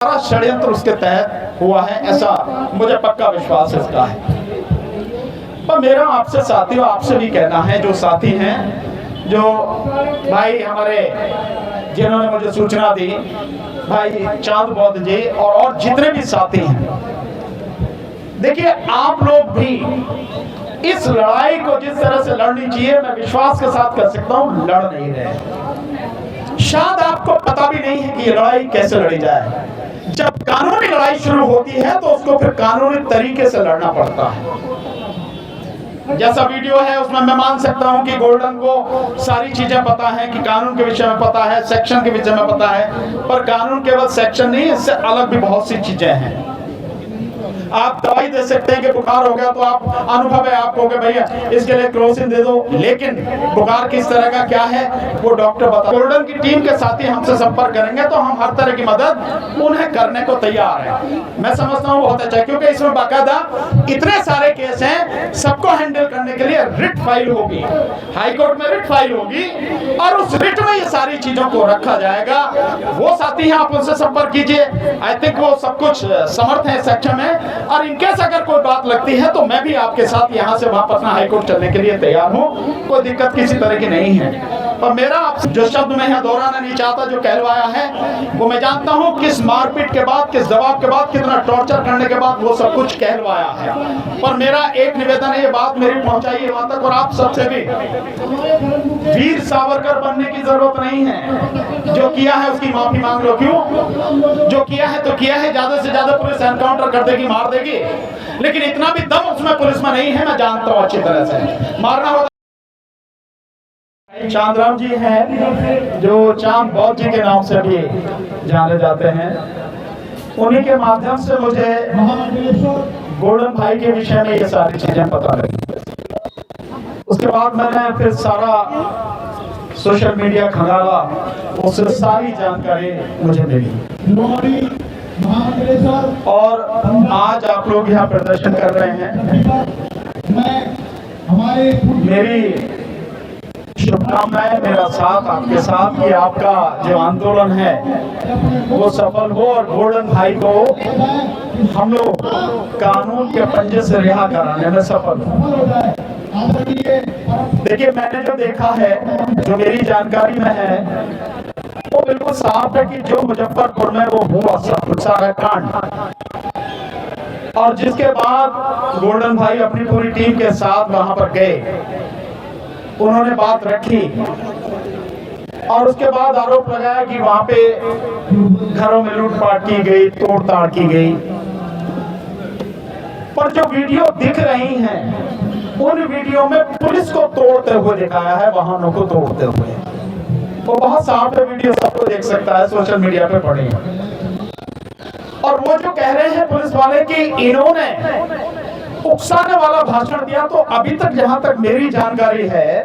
सारा षड्यंत्र उसके तहत हुआ है, ऐसा मुझे पक्का विश्वास इसका है। पर मेरा आपसे साथियों, आपसे भी कहना है, जो साथी हैं, जो भाई हमारे जिन्होंने मुझे सूचना दी, भाई चांद बौद्ध जी और जितने भी साथी हैं, देखिए आप लोग भी इस लड़ाई को जिस तरह से लड़नी चाहिए, मैं विश्वास के साथ कह सकता हूं, लड़ नहीं रहे। शायद आपको पता भी नहीं है कि ये लड़ाई कैसे लड़ी जाए। जब कानूनी लड़ाई शुरू होती है तो उसको फिर कानूनी तरीके से लड़ना पड़ता है। जैसा वीडियो है उसमें मैं मान सकता हूं कि गोल्डन को सारी चीजें पता है, कि कानून के विषय में पता है, सेक्शन के विषय में पता है, पर कानून केवल सेक्शन नहीं, इससे अलग भी बहुत सी चीजें हैं। आप दवाई दे सकते हैं कि बुखार हो गया तो आप अनुभव है आपको कि भैया इसके लिए क्रोसिन दे दो, लेकिन बुखार किस तरह का क्या है वो डॉक्टर बता। गोल्डन की टीम के साथी हमसे संपर्क करेंगे तो हम हर तरह की मदद उन्हें करने को तैयार हैं। मैं समझता हूँ बहुत अच्छा, क्योंकि इसमें बाकायदा इतने सारे केस हैं, सबको हैंडल करने के लिए रिट फाइल होगी, हाई कोर्ट में रिट फाइल होगी और उस रिट में ये सारी चीजों को रखा जाएगा। वो साथी हैं, आप उनसे संपर्क कीजिए। आई थिंक वो सब कुछ समर्थ है सेक्शन में, और इनकेस अगर कोई बात लगती है तो मैं भी आपके साथ यहाँ से वहां पटना हाईकोर्ट चलने के लिए तैयार हूँ, कोई दिक्कत किसी तरह की नहीं है। और मेरा आपसे जो शब्द मैं यहाँ दोहराना नहीं चाहता, जो कहलवाया है वो मैं जानता हूँ किस मारपीट के बाद, किस दबाव के बाद, कितना टॉर्चर करने के बाद वो सब कुछ कहलवाया है। पर मेरा एक निवेदन है, ये बात मेरी पहुंचाइए वहां तक, और आप सबसे भी, वीर सावरकर बनने की जरूरत नहीं है। जो किया है उसकी माफी मांग लो। क्यों? जो किया है तो किया है, ज्यादा से ज्यादा पुलिस एनकाउंटर कर देगी, मार देगी, लेकिन इतना भी दम उसमें पुलिस में नहीं है, मैं जानता हूं अच्छी तरह से। मारना होता। चांदराम जी हैं जो चांद बौद्ध जी के नाम से भी जाने जाते हैं, उन्हीं के माध्यम से मुझे गोल्डन भाई के विषय में ये सारी चीजें पता लगी। उसके बाद मैंने फिर सारा सोशल मीडिया खंगाला, उससे सारी जानकारी मुझे मिली, और आज आप लोग यहाँ प्रदर्शन कर रहे हैं। मेरी शुभकामनाएं, मेरा साथ आपके साथ कि आपका जो आंदोलन है वो सफल हो और गोल्डन भाई को हम लोग कानून के पंजे से रिहा कराने में सफल हो। देखिए मैंने जो देखा है, जो मेरी जानकारी में है, वो बिल्कुल साफ है कि जो मुजफ्फरपुर में वो हुआ सारा कांड, और जिसके बाद गोल्डन भाई अपनी पूरी टीम के साथ वहां पर गए, उन्होंने बात रखी, और उसके बाद आरोप लगाया कि वहां पे घरों में लूटपाट की गई, तोड़ताड़ की गई। पर जो वीडियो दिख रही हैं, उन वीडियो में पुलिस को तोड़ते हुए दिखाया है, वाहनों को तोड़ते हुए। वो बहुत साफ है, वीडियो सबको देख सकता है, सोशल मीडिया पे पड़ी है। और वो जो कह रहे हैं पुलिस वाले कि इन्होंने उकसाने वाला भाषण दिया, तो अभी तक जहां तक मेरी जानकारी है,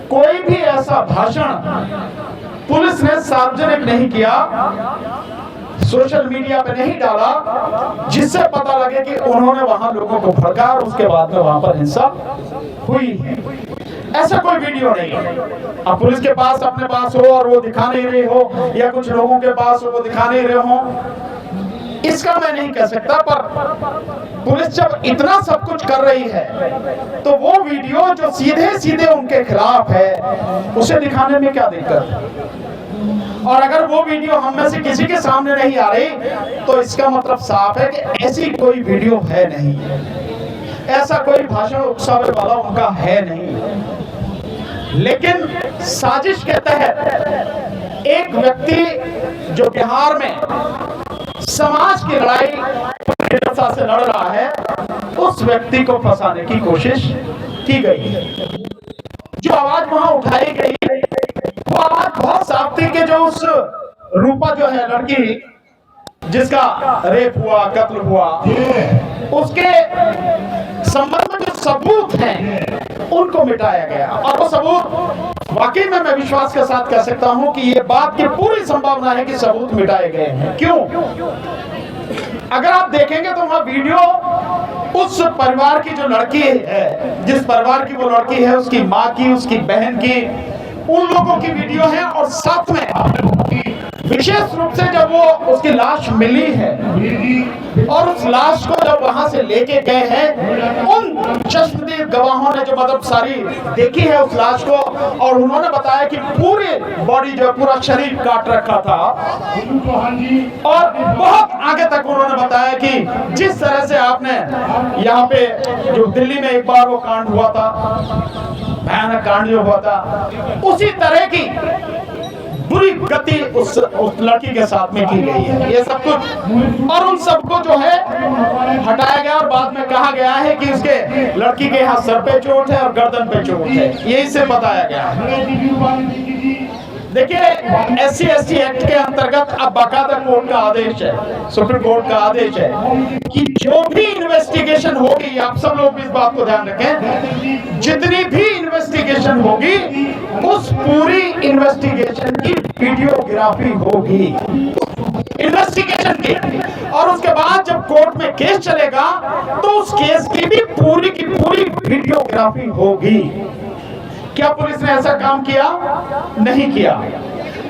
कोई भी ऐसा भाषण पुलिस ने सार्वजनिक नहीं किया, सोशल मीडिया पे नहीं डाला, जिससे पता लगे कि उन्होंने वहां लोगों को भड़का और उसके बाद में वहां पर हिंसा हुई। ऐसा कोई वीडियो नहीं है। अब पुलिस के पास अपने पास हो और वो दिखा नहीं रही हो, या कुछ लोगों के पास हो वो दिखा नहीं रहे हो, इसका मैं नहीं कह सकता। पर पुलिस जब इतना सब कुछ कर रही है, तो वो वीडियो जो सीधे सीधे उनके खिलाफ है, उसे दिखाने में क्या दिक्कत है? और अगर वो वीडियो हम में से किसी के सामने नहीं आ रही, तो इसका मतलब साफ है कि ऐसी कोई वीडियो है नहीं, ऐसा कोई भाषण उकसावे वाला उनका है नहीं। लेकिन साजिश के तहत एक व्यक्ति जो बिहार में समाज की लड़ाई से लड़ रहा है, उस व्यक्ति को फंसाने की कोशिश की गई है। जो आवाज वहां उठाई गई, वो आवाज बहुत साफ थी कि जो उस रूपा जो है लड़की जिसका रेप हुआ, कत्ल हुआ, उसके संबंध में जो सबूत हैं उनको मिटाया गया। और वो सबूत वाकई में मैं विश्वास के साथ कह सकता हूं कि ये बात की पूरी संभावना है कि सबूत मिटाए गए हैं। क्यों? अगर आप देखेंगे तो वहां वीडियो उस परिवार की जो लड़की है, जिस परिवार की वो लड़की है, उसकी माँ की, उसकी बहन की, उन लोगों की वीडियो है, और साथ में विशेष रूप से जब वो उसकी लाश मिली है और उस लाश को जब वहां से लेके गए हैं, उन चश्मदीद गवाहों ने जो मतलब सारी देखी है उस लाश को, और उन्होंने बताया कि पूरी बॉडी जो पूरा शरीर काट रखा था, और बहुत आगे तक उन्होंने बताया कि जिस तरह से आपने यहाँ पे जो दिल्ली में एक बार वो कांड हुआ था, भयानक कांड जो हुआ था, उसी तरह की बुरी गति उस लड़की के साथ में की गई है। ये सब कुछ और उन सबको जो है हटाया गया और बाद में कहा गया है कि उसके लड़की के यहाँ सर पे चोट है और गर्दन पे चोट है, यही से बताया गया है। देखिए SC/ST एक्ट के अंतर्गत अब बाकायदा कोर्ट का आदेश है, सुप्रीम कोर्ट का आदेश है कि जो भी इन्वेस्टिगेशन होगी, आप सब लोग इस बात को ध्यान रखें, जितनी भी इन्वेस्टिगेशन होगी उस पूरी इन्वेस्टिगेशन की वीडियोग्राफी होगी, इन्वेस्टिगेशन की, और उसके बाद जब कोर्ट में केस चलेगा तो उस केस की भी पूरी की पूरी वीडियोग्राफी होगी। क्या पुलिस ने ऐसा काम किया? नहीं किया।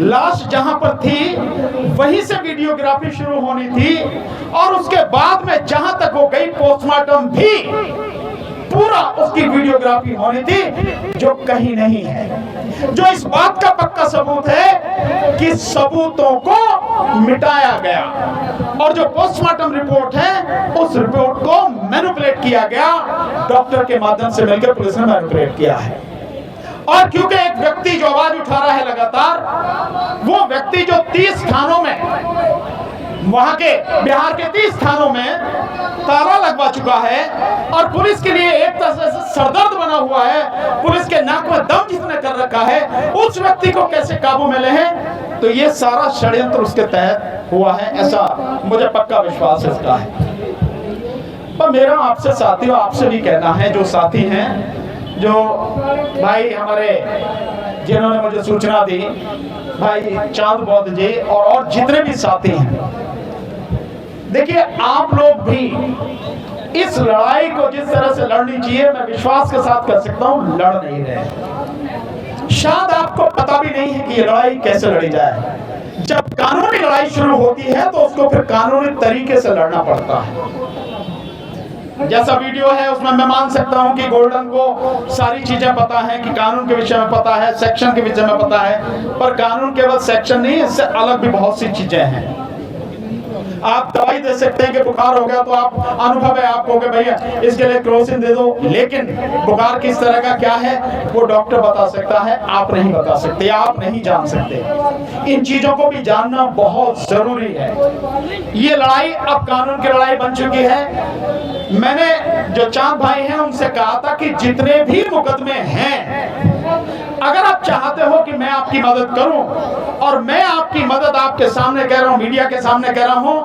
लाश जहां पर थी वहीं से वीडियोग्राफी शुरू होनी थी और उसके बाद में जहां तक हो गई पोस्टमार्टम भी पूरा उसकी वीडियोग्राफी होनी थी, जो कहीं नहीं है, जो इस बात का पक्का सबूत है कि सबूतों को मिटाया गया और जो पोस्टमार्टम रिपोर्ट है उस रिपोर्ट को मैनिपुलेट किया गया, डॉक्टर के माध्यम से मिलकर पुलिस ने मैनिपुलेट किया है। और क्योंकि एक व्यक्ति जो आवाज उठा रहा है लगातार, वो व्यक्ति जो 30 थानों में, वहां के बिहार के 30 थानों में ताला लगवा चुका है और पुलिस के लिए एक तरह से सरदर्द बना हुआ है, पुलिस के नाक में दम जिसने कर रखा है, उस व्यक्ति को कैसे काबू में ले हैं? तो ये सारा षड्यंत्र उसके तहत हुआ है, ऐसा मुझे पक्का विश्वास इसका है। पर मेरा आपसे साथियों, आपसे भी कहना है, जो साथी हैं, जो भाई हमारे जिन्होंने मुझे सूचना दी, भाई चांद बौद्ध जी और जितने भी साथी हैं, देखिए आप लोग भी इस लड़ाई को जिस तरह से लड़नी चाहिए, मैं विश्वास के साथ कर सकता हूं, लड़ नहीं रहे। शायद आपको पता भी नहीं है कि ये लड़ाई कैसे लड़ी जाए। जब कानूनी लड़ाई शुरू होती है तो उसको फिर कानूनी तरीके से लड़ना पड़ता है। जैसा वीडियो है उसमें मैं मान सकता हूं कि गोल्डन को सारी चीजें पता है, कि कानून के विषय में पता है, सेक्शन के विषय में पता है, पर कानून केवल सेक्शन नहीं, इससे अलग भी बहुत सी चीजें हैं। आप दवाई दे सकते हैं कि बुखार हो गया तो आप अनुभव है आपको कि भैया इसके लिए क्रोसिन दे दो, लेकिन बुखार किस तरह का क्या है वो डॉक्टर बता सकता है, आप नहीं बता सकते, आप नहीं जान सकते। इन चीजों को भी जानना बहुत जरूरी है। ये लड़ाई अब कानून की लड़ाई बन चुकी है। मैंने जो चांद भाई हैं उनसे कहा था कि जितने भी मुकदमे हैं, अगर आप चाहते हो कि मैं आपकी मदद करूं, और मैं आपकी मदद आपके सामने कह रहा हूं, मीडिया के सामने कह रहा हूं,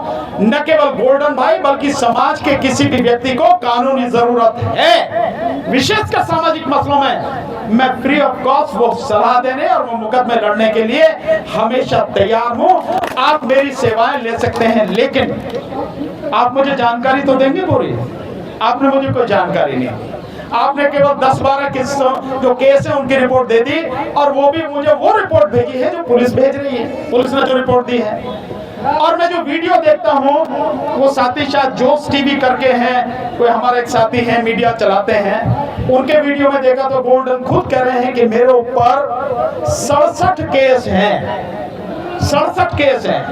न केवल गोल्डन भाई बल्कि समाज के किसी भी व्यक्ति को कानूनी जरूरत है, विशेषकर सामाजिक मसलों में, मैं फ्री ऑफ कॉस्ट वो सलाह देने और वो मुकदमे लड़ने के लिए हमेशा तैयार हूं। आप मेरी सेवाएं ले सकते हैं, लेकिन आप मुझे जानकारी तो देंगे पूरी। आपने मुझे कोई जानकारी नहीं, आपने केवल 10-12 किस्सों जो केस है उनकी रिपोर्ट दे दी, और वो भी मुझे वो रिपोर्ट भेजी है जो पुलिस भेज रही है, पुलिस ने जो रिपोर्ट दी है। और मैं जो वीडियो देखता हूँ वो साथी शायद जोश टीवी करके हैं, कोई हमारे एक साथी हैं मीडिया चलाते हैं, उनके वीडियो में देखा तो गोल्डन खुद कह रहे हैं कि मेरे ऊपर 67 केस हैं, 67 केस हैं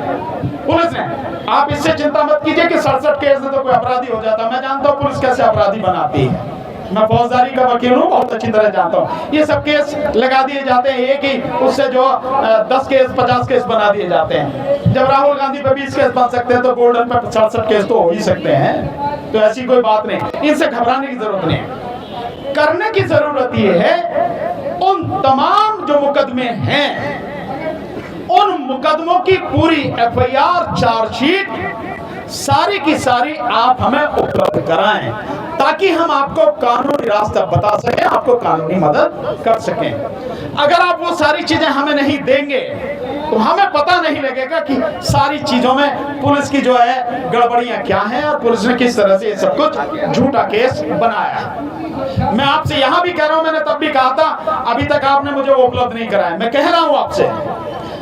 पुलिस ने। आप इससे चिंता मत कीजिए कि 67 केस में तो कोई अपराधी हो जाता, मैं जानता हूँ पुलिस कैसे अपराधी बनाती है, मैं फौजदारी का वकील हूँ, बहुत अच्छी तरह जानता हूँ। ये सब केस लगा दिए जाते हैं एक ही, उससे जो 10 केस 50 केस बना दिए जाते हैं। जब राहुल गांधी पे 20 केस बन सकते हैं तो गोल्डन पे 67 केस तो हो ही सकते हैं, तो ऐसी कोई बात नहीं, इनसे घबराने की जरूरत नहीं। करने की जरूरत ये है उन तमाम जो मुकदमे हैं, उन मुकदमों की पूरी FIR चार्जशीट सारी की सारी आप हमें उपलब्ध कराएं, ताकि हम आपको कानूनी रास्ता बता सकें, आपको कानूनी मदद कर सकें। अगर आप वो सारी चीजें हमें नहीं देंगे तो हमें पता नहीं लगेगा कि सारी चीजों में पुलिस की जो है गड़बड़ियां क्या हैं और पुलिस ने किस तरह से ये सब कुछ झूठा केस बनाया। मैं आपसे यहां भी कह रहा हूं, मैंने तब भी कहा था, अभी तक आपने मुझे वो उपलब्ध नहीं कराया। मैं कह रहा हूं आपसे,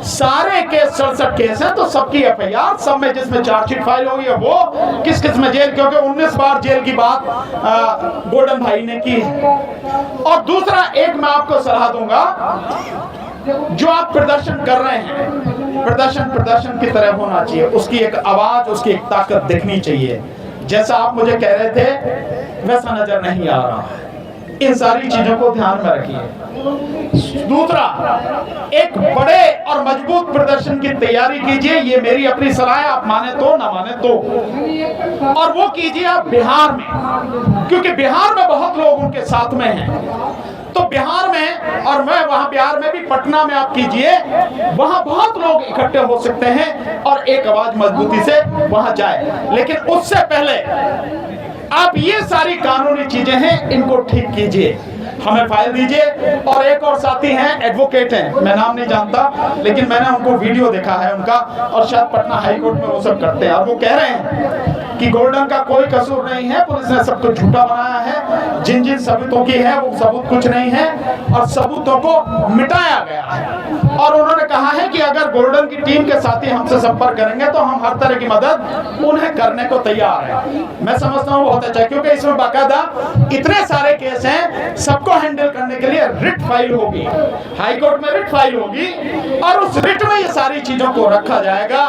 सारे केस 67 केस हैं, तो सबकी एफआईआर, सब में जिसमें चार्जशीट फाइल होगी है वो किस किस में जेल, क्योंकि 19 बार जेल की बात गोल्डन भाई ने की है। और दूसरा एक मैं आपको सलाह दूंगा, जो आप प्रदर्शन कर रहे हैं, प्रदर्शन की तरह होना चाहिए, उसकी एक आवाज, उसकी एक ताकत दिखनी चाहिए। जैसा आप मुझे कह रहे थे वैसा नजर नहीं आ रहा है। इन सारी चीजों को ध्यान में रखिए। दूसरा, एक बड़े और मजबूत प्रदर्शन की तैयारी कीजिए, ये मेरी अपनी सलाह है, आप माने तो ना माने तो, और वो कीजिए आप बिहार में, क्योंकि बिहार में बहुत लोग उनके साथ में हैं। तो बिहार में, और मैं वहां बिहार में भी, पटना में आप कीजिए, वहां बहुत लोग इकट्ठे हो सकते हैं और एक आवाज मजबूती से वहां जाए। लेकिन उससे पहले आप ये सारी कानूनी चीजें हैं, इनको ठीक कीजिए, हमें फाइल दीजिए। और एक और साथी हैं, एडवोकेट हैं, मैं नाम नहीं जानता, लेकिन मैंने उनको वीडियो देखा है उनका, और शायद पटना हाई कोर्ट में वो सब करते हैं, और वो कह रहे हैं कि गोल्डन का कोई कसूर नहीं है, पुलिस ने सब कुछ झूठा बनाया है, जिन जिन सबूतों की है वो सबूत कुछ नहीं है, और सबूतों को मिटाया गया है। और उन्होंने कहा है कि अगर गोल्डन की टीम के साथी हमसे संपर्क करेंगे तो हम हर तरह की मदद उन्हें करने को तैयार हैं। मैं समझता हूँ बहुत अच्छा, क्योंकि इसमें बाकायदा इतने सारे केस हैं, सबको हैंडल करने के लिए रिट फाइल होगी, हाई कोर्ट में रिट फाइल होगी, और उस रिट में ये सारी चीजों को रखा जाएगा।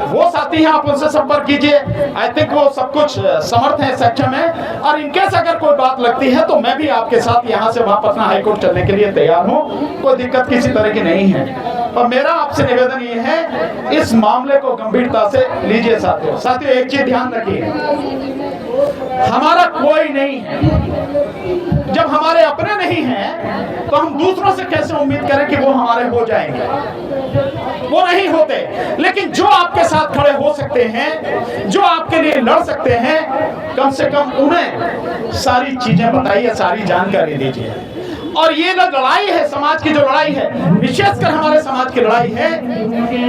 वो साथी हैं, आप उनसे संपर्क कीजिए, आई थिंक वो सब कुछ समर्थ है सेक्शन में। और इनकेस अगर कोई बात लगती है तो मैं भी आपके साथ यहाँ से वहां पटना हाई कोर्ट चलने के लिए तैयार हूँ, कोई दिक्कत किसी तरह की नहीं है। और मेरा आपसे निवेदन ये है, इस मामले को गंभीरता से लीजिए साथियों। साथियों, एक चीज ध्यान रखिए, हमारा कोई नहीं है, जब हमारे अपने नहीं हैं तो हम दूसरों से कैसे उम्मीद करें कि वो हमारे हो जाएंगे? वो नहीं होते। लेकिन जो आपके साथ खड़े हो सकते हैं, जो आपके लिए लड़ सकते हैं, कम से कम उन्हें सारी चीजें बताइए, सारी जानकारी दीजिए। और ये जो लड़ाई है, समाज की जो लड़ाई है, विशेषकर हमारे समाज की लड़ाई है,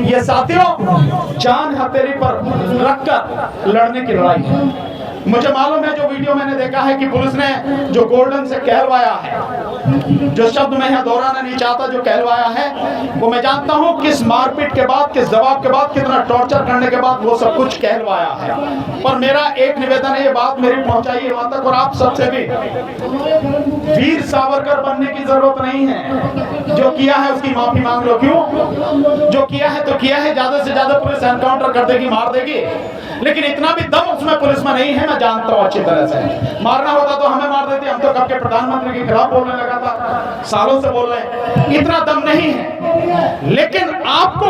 ये साथियों जान हथेली पर रखकर लड़ने की लड़ाई है। मुझे मालूम है, जो वीडियो मैंने देखा है कि पुलिस ने जो गोल्डन से कहलवाया है, जो शब्द मैं यहाँ दोहराना नहीं चाहता, जो कहलवाया है, वो मैं जानता हूँ किस मारपीट के बाद, किस दबाव के बाद, कितना टॉर्चर करने के बाद वो सब कुछ कहलवाया है। पर मेरा एक निवेदन है, ये बात मेरी पहुंचाइए वहां तक, और आप सबसे भी, वीर सावरकर बनने की जरूरत नहीं है। जो किया है उसकी माफी मांग लो। क्यों? जो किया है तो किया है, ज्यादा से ज्यादा पुलिस एनकाउंटर कर देगी, मार देगी, लेकिन इतना भी दम उसमें पुलिस में नहीं है। मैं जानता हूं अच्छी तरह से, मारना होता तो हमें मार देती, हम तो कब के प्रधानमंत्री के खिलाफ बोलने लगा था, सालों से बोल रहे हैं, इतना दम नहीं है। लेकिन आपको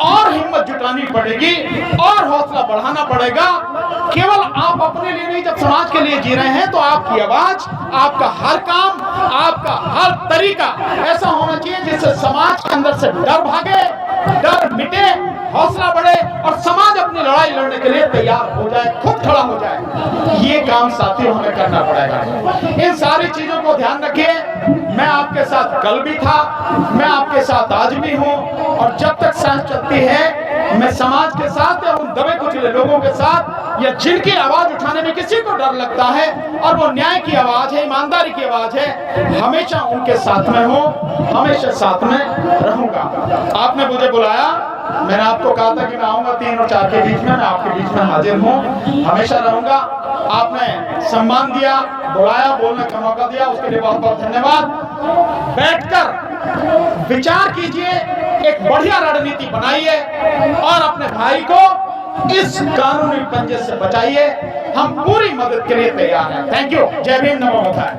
और हिम्मत जुटानी पड़ेगी और हौसला बढ़ाना पड़ेगा। केवल आप अपने लिए नहीं, जब समाज के लिए जी रहे हैं तो आपकी आवाज, आपका हर काम, आपका हर तरीका ऐसा होना चाहिए जिससे समाज के अंदर से डर भागे, डर मिटे, हौसला बढ़े, और समाज अपनी लड़ाई लड़ने के लिए तैयार हो जाए, खुद खड़ा हो जाए। ये काम साथियों हमें करना पड़ेगा। इन सारी चीजों को ध्यान रखिए। मैं आपके साथ कल भी था, मैं आपके साथ आज भी हूं, और जब तक सांस चलती है मैं समाज के साथ या उन दबे कुचले लोगों के साथ, या जिनकी आवाज उठाने में किसी को डर लगता है और वो न्याय की आवाज है, ईमानदारी की आवाज है, हमेशा उनके साथ में हूं, हमेशा साथ में रहूंगा। आपने मुझे बुलाया, मैंने आपको कहा था कि मैं आऊंगा 3 और 4 के बीच में, मैं आपके बीच में हाजिर हूं, हमेशा रहूंगा। आपने सम्मान दिया, बुलाया, बोलने का मौका दिया, उसके लिए बहुत बहुत धन्यवाद। बैठकर विचार कीजिए, एक बढ़िया रणनीति बनाइए और अपने भाई को इस कानूनी पंजे से बचाइए। हम पूरी मदद के लिए तैयार हैं। Thank you. जय भीम, नमो बुद्धाय।